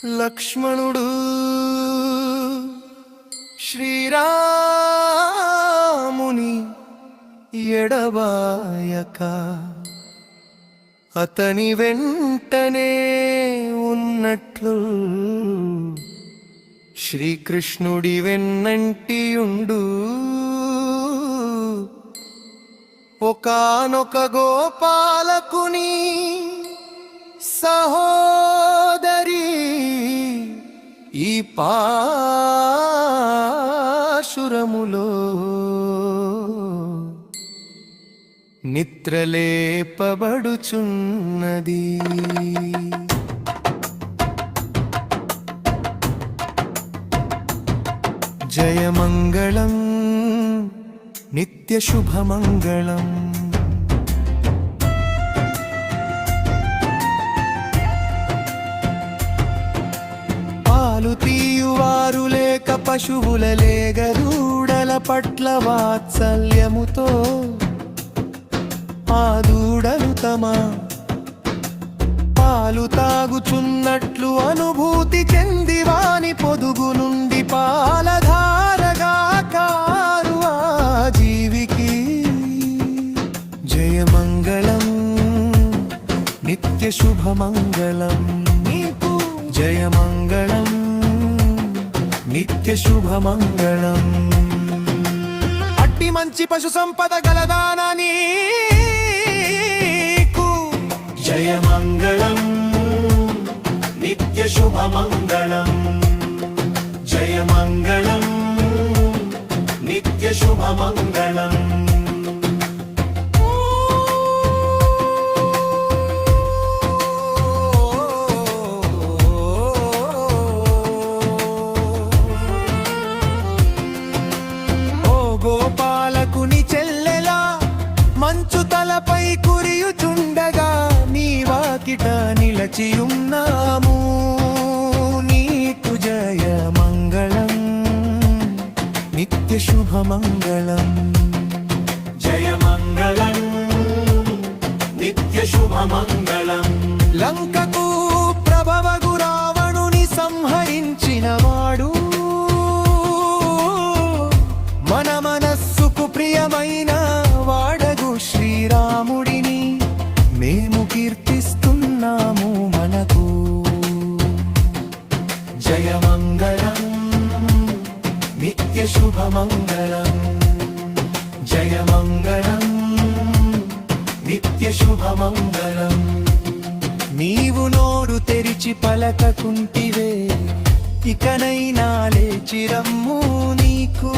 లక్ష్మణుడు శ్రీరాముని ఎడబాయక అతని వెంటనే ఉన్నట్లు శ్రీకృష్ణుడి వెన్నంటియుండు ఒకానొక గోపాలకుని సహోదరి ఈ పాశురములో నిద్రలేపబడుచున్నది. జయమంగళం నిత్యశుభమంగళం. పాలు తీయువారు లేక పశువుల లేగదూడల పట్ల వాత్సల్యముతో ఆ దూడలు తమ పాలు తాగుచున్నట్లు అనుభూతి చెంది వాని పొదుగు నుండి పాలధారగా కారు ఆ జీవికి. జయమంగళం నిత్య శుభమంగళం నీకు. జయమంగళం నిత్య శుభమంగళం. అట్టి మంచి పశు సంపద గలదానా నీకు. జయమంగళం నిత్య శుభమంగళం. జయమంగళం నిత్య శుభమంగళం. గోపాలకుని చెల్లెలా మంచు తలపై కురియుచుండగా నీ వాకిట నిలచియున్నాము నీకు. జయమంగళం నిత్య శుభమంగళం. జయమంగళం నిత్య శుభమంగళం. లంకకు ప్రభవగు రావణుని సంహరించిన వాడు మన మనస్సుకు ప్రియమైన వాడగు శ్రీరాముడిని మేము కీర్తిస్తున్నాము మనకు. జయమంగళం నిత్య శుభమంగళం. జయమంగళం నిత్య శుభమంగళం. నీవు నోరు తెరిచి పలకకుంటివే ఇకనైనా లేచిరమ్ము నీకు.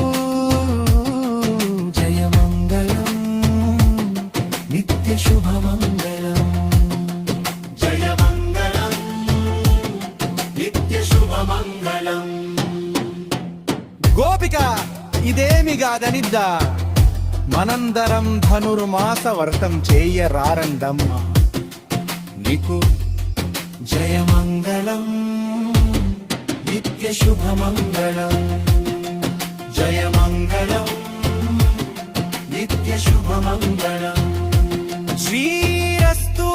జయమంగళం నిత్య శుభమంగళం. జయమంగళం నిత్య శుభమంగళం. గోపిక ఇదేమి గాదనిద్దా, మనందరం ధనుర్మాస వ్రతం చేయరారందమ్మ నీకు. జయమంగళం నిత్య శుభమంగళం. జయమంగళం నిత్య శుభమంగళం. శ్రీరస్తు.